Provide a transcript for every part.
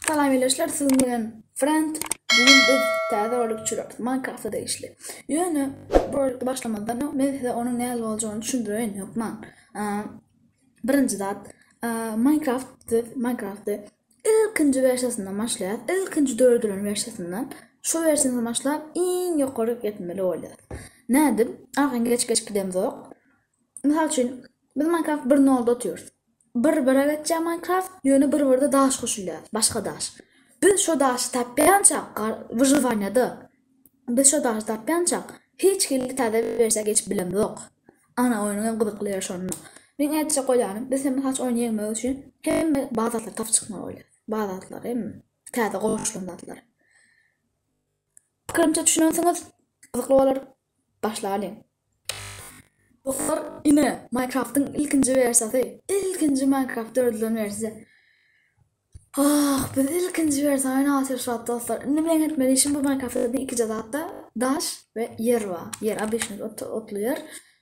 Salam eleşler sizin bilen friend bugün biz täze olyk çürüyoruz. Minecraft'ta değişli. Yani bu olyk başlamadan men size onun näme boljagyny düşündirýän ýokman. Birinji zat Minecraft'ty ilkinji versiýasyndan başlaýar. İlkinji dördülen versiýasyndan şu versiýadan başlap iň ýokary gitmeli bolýar. Nädim? Argan geç gidem zok. Misal üçin biz Minecraft 1.0'da oturýarys. Bir geçeceğim Minecraft, yönü bir daş koşuluyor, başka daş. Biz şu daşı tapyançak, vıjıvanyada. Biz şu daşı tapyançak, hiç kirli tədə versə geç bilem yok. Ana oyunun gıdıqlayır şonunu. Ben etçe koyanım, biz hem haç oynayamak üçün hem bazı atlar tap çıkma oluyor. Bazı atlar hem tədə qoşulun atlar. Kırımca düşünüyorsanız, gıdıqlı olur, başlayalım. Dostlar, yine Minecraft'ın ilkinci versiyası, ilkinci Minecraft dördülen versiyası. Biz ilkinci versiyonu nasıl şuat dostlar. Ne bilen etmeli işim bu Minecraft'ta iki cazatta daş ve yer var. Yer abişiniz otluyor.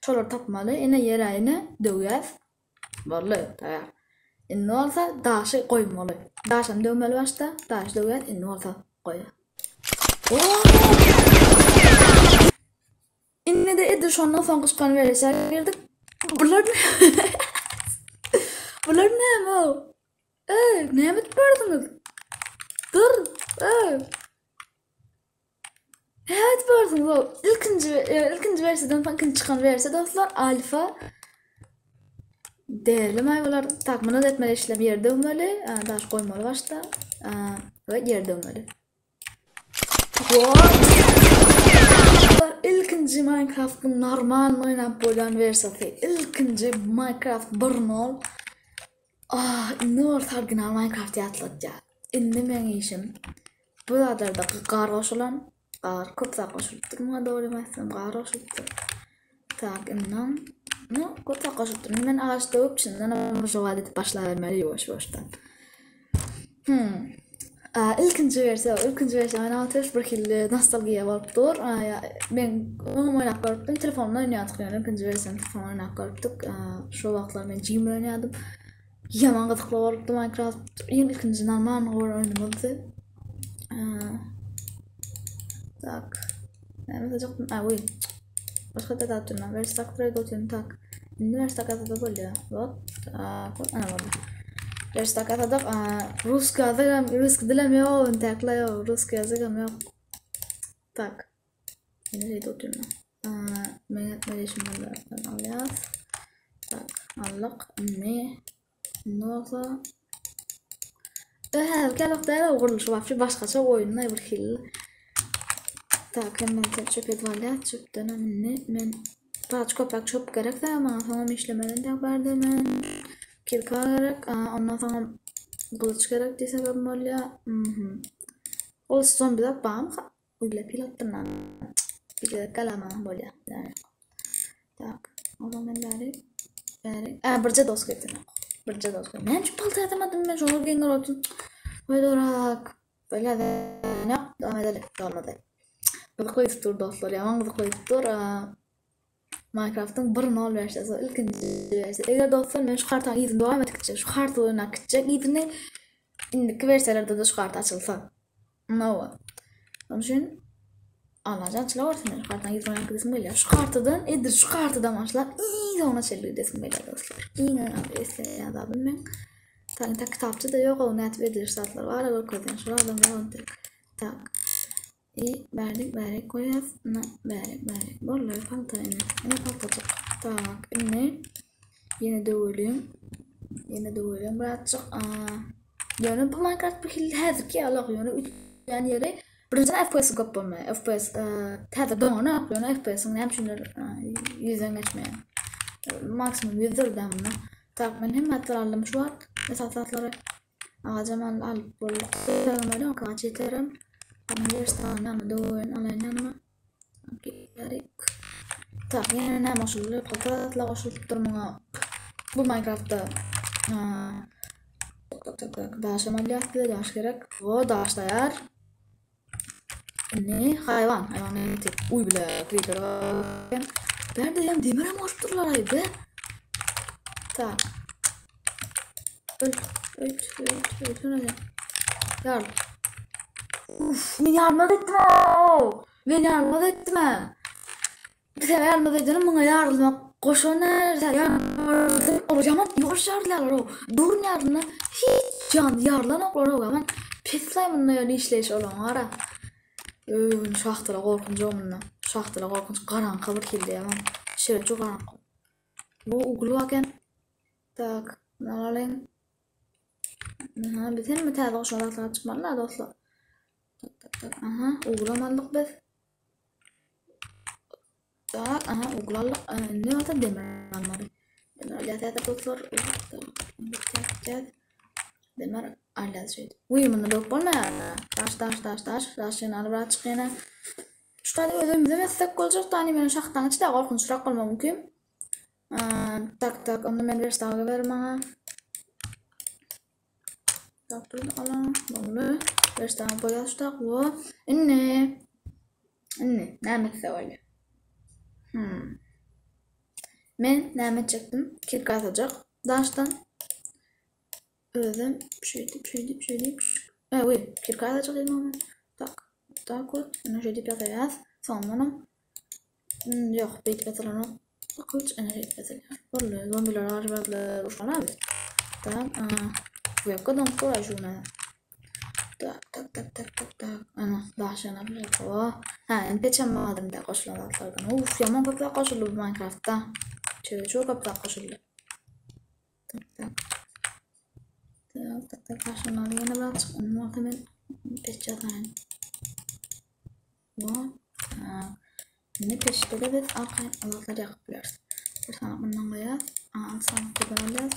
Şolar tapmalı, yine yere yine dövüyaz. Varlı, tayyar. Ne olsa daşı koymalı. Daşım dövmeli başta, daş dövüyaz, ne olsa koyar. İnne de edir şondan son kuşkan verirse girdik. Bunlar ne? Bunlar ne o? Ne mi gördünüz? Dur. Evet gördünüz o. İlkinci versiyadan fakın çıkan versiya dostlar alfa. Değerli mayvalar takmını da etmeli işlem yer dövmeli. Daş koymalı başta. Ve yer dövmeli. İlkinci Minecraft'ın normal oynap bolan versiyası. İlkinci Minecraft 1.0. Ne var targınal Minecraft yatlatca. İndi men işim. Bu kadar da qar qoşulan. Qar köpsa qoşulupdur. Muha doğru mesem qar qoşulupdur. Tak innan. Ne köpsa qoşulupdur. Men ağaç dövüp çinden ama şu adet başlavermeli yavaş-yavaştan. İlkinci versiya ana ateş bir kille nostalgiya bolup dur. Ben onu oynap gördüm. Telefonumdan oynadık yani ilkinci versiyanı telefonumdan oynap gördük. Şu vaxtlar ben Gmail oynadım. Yaman gıdıqlı olupdu Minecraft. İlkinci normal oynamadı. Tak. Ne yapacaktım? Uy. Başka da dağıtıyorum. Versak buraya götürüm tak. Şimdi versak atada böyle. Bak. Ana oldu. Versak atada Ruski dilemiyor. Intaklayor. Ruski yazıgamıyor. Tak. Yine şey götürüm. Ben etmeli şimdi alacağız. Tak. Allık. Ne olsa. Gel vakti uğurluş var. Şu başkaça oyununa bir kill. Tak hemen çöp edvalya. Çöpten önüne. Ben rahat köpek çöp gerek de ama tamam işlemeden de yapardım ben. Kirka gerek. Ondan sonra kılıç gerek diye sebebim oluyor. Kılıç zombi de bağım. Öyle pilottan. Bir de kalamam oluyor. Tak. O zaman bari. Birce dost getirdim. Birce dost getirdim. Ben şu palta yatamadım ben. Şunu genel olsun. Böyle olarak. Böyle de. Ne? Devam edelim. Olmadı. Gıdıqlı tutur dostlar. Yaman gıdıqlı tutur. Minecraft'ın 1.0 versiyası. İlkinci versiyası. Eğer dostlar ben şu kartı izin devam ettikçe. Şu kartı oyuna gidecek. İzini indiki versiyalarda da şu kartı açılsa. Ne var? Onun için alacağım. Çıla ortasında şu kartdan izin oyuna gidesim böyle. Şu kartıdan edir. Şu kartıdan başlar. İyi de ona çelli gidesim böyle dostlar. İyi de versiyası yazdım ben. Tak kitapçı da yok. O net verilir saatler var. Alır koyacağım. Şuradan ve onu tek. Tak. Bärik koyas. Bärik. Bollar palta yine. Yine palta çok. Tak. Yine döwülüm. Birazcık. Yani bu Minecraft bir hil häzirki alaq yani yani yeri birinci FPS köp bolmaý. FPS täze döňüne ýapýar. FPS'in hem şunlar 100'den geçmeýär. Maksimum 100'den bunu. Tak men hem hatırladım şu wagt. Mesafalary ağacaman alıp bolduk. Täze o kaç yeterim. Ama yerstağına ama doğun alayına ama gerek. Tak yani ne maşallah paltalatla koşulup durmaya bu Minecraft'ta daş ameliyat bile daş gerek. O daş dayar. Ne hayvan ne tip uy bile creeper. Ben de hem demir ama hoşturlar ay be. Tak. Öl. Yardım. Uf, men yardım etme. Men yardım etme. Bir sefer yardım edelim bana yardım. Koşana yaman yoş yardılar o. Dur yardımına hiç can yardılan o ama peslayımın öyle işleyiş olan ara. Şahtıla korkunç onunla. Şahtıla korkunç karanlık bir kildi ya. Şöyle çok karanlık. Bu uğulu varken tak ne alayım. Bizim mi tabi oşalatlar çıkmalılar dostlar. Tak. Aha uğulamalık biz. Tak aha uğulalım. Ne oldu demir almadı. Demir aliyatı dostlar. Demir aliyatı. Uyumunu dök bana ya. Taş yana bırak çık yana. Şu tane özümüzü meslek olacak tane benim şahtan içi de korkunçrak olma mümkün. Tak onu ben verstağı ver bana. Tak bunu alalım. Bunu verstağı boyastak bu. İnne nämet söyle. Men nämet çektim. Kirk atacak. Daştan özüm şöyle. Oui, kirk atacak dedim. Tak koy. Ana şöyle yapacağız. Sonra yok, bek atalım. Bakıç enerji atalım. Vallahi zombiler arabada uçana biz. Tamam. Bu yakından sonra şuna. Tak. Ana daşına bir o. En peçamadım da koşulanlardan. Uf, yaman köpek koşuldu Minecraft'ta. Çok köpek koşuldu. Tak. Daşına yine bırak. Onu hemen peçadan. Bu. Ne peşte de biz arkaya Allah'lar yakıp biliriz. Bir sana bundan koyar. Sana kubaralıyız.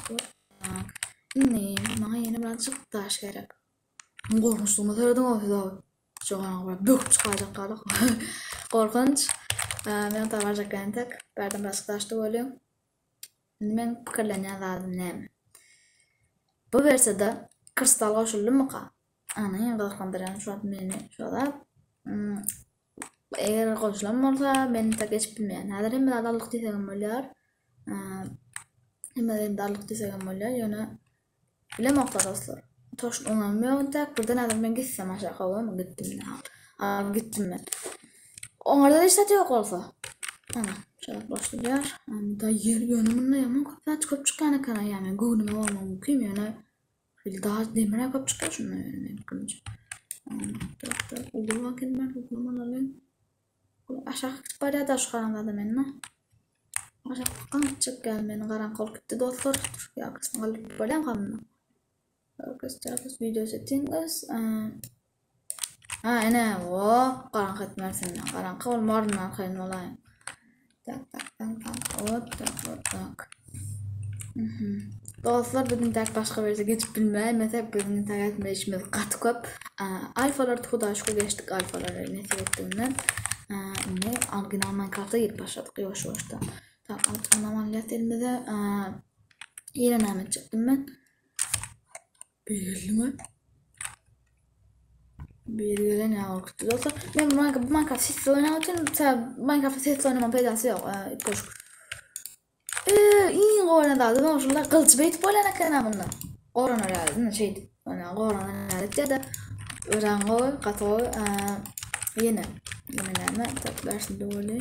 Ne? Bana yeni birazcık taş gerek. Korkunçluğumu söyledim abi. Çok önemli. Bök çıkacak kalık. Korkunç. Ben tavaracak rentek. Berden birazcık taşta oluyorum. Ben pikirlenyen lazım neyim? Bu versiyada kristal koşuldu mu ka? Ana yeni kalkandıran şu an beni. Şu da. Eğer koşulan beni tak geçip bilmeyen. Hadir hem adallık desegim olyar. Hem adallık desegim olyar. Yani bilemokta dostlar. Toş onamıyor tak birden adam ben gitsem aşağı kavga gittim ne? Gittim ben. Onlarda da işte yok olsa. Ana şöyle başlıyor. Da yer yönümünde yaman kapıdan çıkıp çıkan kana yani gönlüme olmam mümkün yani. Bir daha demire kapı çıkıyor şunu yani. Tak. Uğulu vakit ben uğuluman alayım. Aşağı bari da şu karanlıkta benimle. Aşağı çık gel beni karanlık gitti dostlar. Ya kısmı kalıp böyle kalmıyor. Arkadaşlar video settings. Ana o karanlık etmersin ya. Karanlık olmarım arkayın olayım. Tak. Dostlar bugün tek başka verse geçip bilmeyi. Mesela bugün tek etmeyişimiz katı köp. Alfalar tuğda şu geçtik alfaları nesip ettiğinden. Ne orijinal Minecraft'a girip başladık yavaş-yavaşta. Tak altın ameliyat elimde yine nämet çıktım ben. Bir ne oldu dostlar? Ben Minecraft sesli oynarken Minecraft sesli oynamam pedası yok. İyi oynadı. Ben şurada kılıç beyt bolana kana bundan. Orana lazım şeydi. Ana orana lazım da rango kato yine yemeneme taklarsin dolu.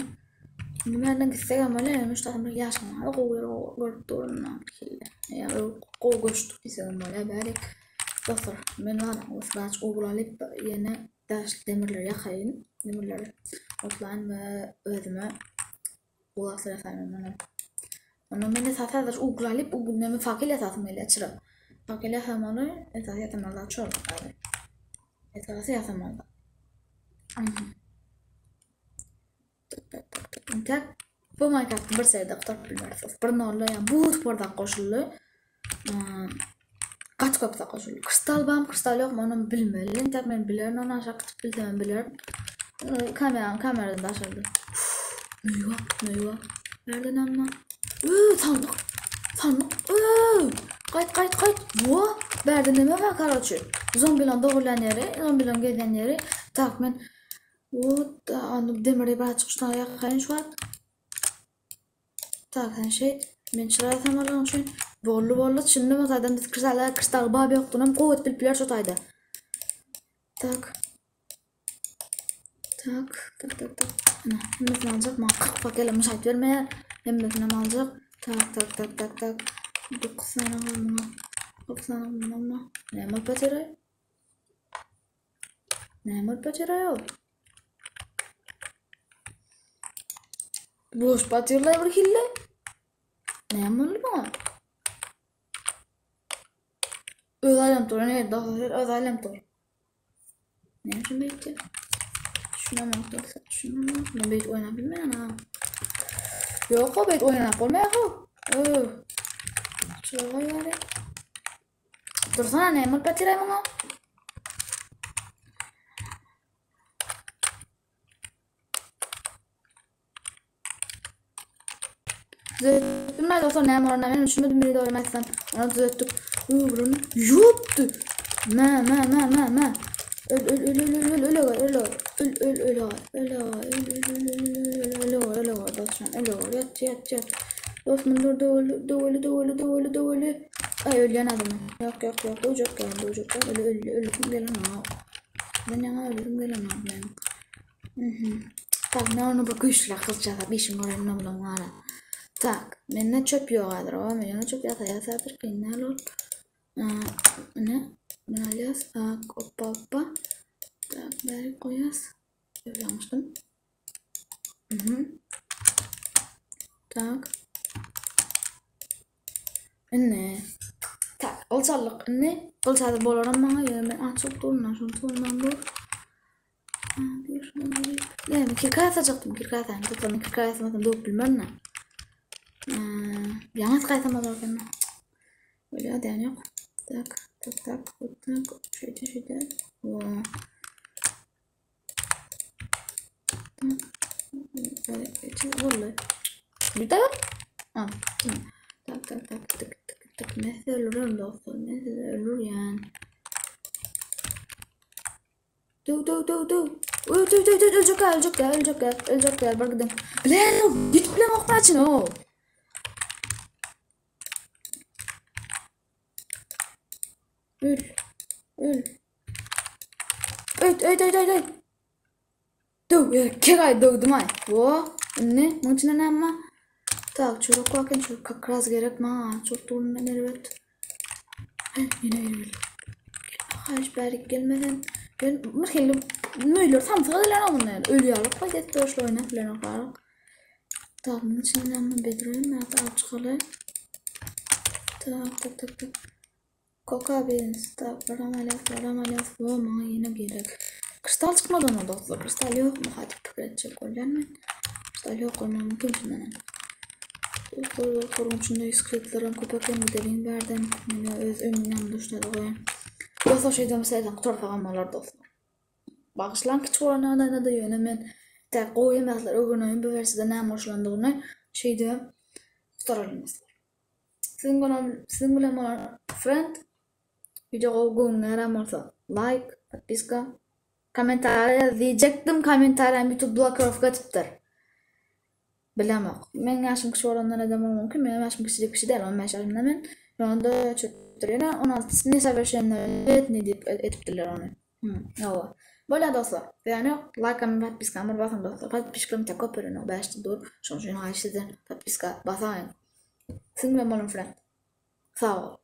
Nimerden gitsek ama ne müştahım yaşam. Hadi koyuyor kille. Ya o goştu bizim böyle böyle. Dostlar ben var uflaç uğralıp yine taş demirler yakayın. Demirler otlayın ve özüme kulaklar efendim. Onun beni zaten de uğralıp uğralıp fakir esasım ile çıra. Fakir esasımı esas yatamalı çok abi. Esas yatamalı. Tak bu Minecraft bir seyde aktar bilmezsiniz. Bir nolla ya bu sporda koşullu. Kaç kapta koşullu. Kristal yok mu onu bilmeli. Tak ben bilirim onu aşağı kıtıp bilmem bilirim. Kameradan da aşağıda. Meyva. Nereden ama? Sandık. Kayıt. Bu. Berden ne var karaçı. Zombilan doğulan yeri. Zombilan gelen yeri. Tak ben. O da demiri biraz çıkıştan yakayın şu an. Tak şey. Ben şuraya tamamen için. Bollu. Şimdi mesela kristal babi yoktu. Hem kuvvet bilpiler şotaydı. Tak. Tak. Tak tak tak. Ana hemmesini alacak mı? 40 fakirle müsait vermeye. Hemmesini alacak. Tak tak tak tak tak. 9 tane var buna. 9 tane var buna. Ne mal patiraya? Ne mal patiraya? Boş patiraya bir hille. Ne mal bana? Özelem tor. Ne daha özelem tor. Ne için bekle? Şuna mı atlarsa? Şuna mı? Ben beyt oynayabilmeyen ha. Yok o beyt oynayıp olmaya ha. Şuraya gari. Dursana ne mal patiraya bana? Düzelttim dostlar ne var ben düşünmedim biri de oynamazsan onu düzelttik. Bunu yuttu. Ma. Öl yat. Dostum dur doğulu. Ay öl yan adamı. Yok doğacak öl gelen ha. Ben yana ölürüm gelen ha ben. Tak ne onu bakışla kızcağız bir işim var elimle bulamam. Tak, menne çöp yok adro, menne çöp yasadır ki ne olur? Ne? Ne alacağız? Hoppa. Tak, böyle koyacağız. Böyle yapmıştım. Tak. Ne? Tak, alçallık ne? Alçalı bolar ama ya ben çok durma dur. Ne? Kirkaya atacaktım kirkaya atayım. Tatlım kirkaya atmadım doğup bilmem ne. Yalnız kaysamadım. Böyle aden yok. Tak. Şöyle. Böyle vallahi. Bir daha. Ah. Tak. Neyse ölürüm dostum. Neyse ölür yani. Du. Ölecek gel. Bak gidelim. Bilen. Git bilen okma için o. Öl. Öy. Kegay dövdüm ay. Ne? Maçına ne ama? Tak, çocuk bakın çocuk kakraz gerek ma. Çok doğru ben evet. Yine. Hiç berik gelmeden. Ben mırhildim. Nöylür tam fırlayan onlar. Ölüyor. Bak et doşla oyna falan olarak. Tak, maçına ne ama bedroyum ya. Tak çıkalı. Tak. Koka beans. Tak, ramalaf. Bana yine gerek. Kristal çıkmadı ona dostlar. Kristal yok mu? Hadi püretecek olacağım ben. Kristal yok olmam mümkün şimdi. Dostlarım içinde iskritlerim köpeklerim gidelim verdim. Yani öz önümden düştüler koyun. Dostlar şeyden mesela kutarfa almalar dostlar. Bağışlan ki çoğuna da yöne men. Tak koyamazlar. O gün oyun bu verside ne hoşlandığını şeyde tutaralım dostlar. Sizin bilen friend video günler olsa like, подписка, komentar diyecektim komentarım YouTube blocker katıptır. Bilemem. Men yaşım kişi olanlar adam mümkün. Men yaşım kişi kişi değil. 15 yaşımda men. Onda çöktürüyor. 16 ne severşenler ne deyip etiptiler onu. Yava. Böyle dostlar. Yani like and подписка basın dostlar. Подпискам tako perino. Başta dur. Şunun haşiden подписка basayım. Single friend. Sağ ol.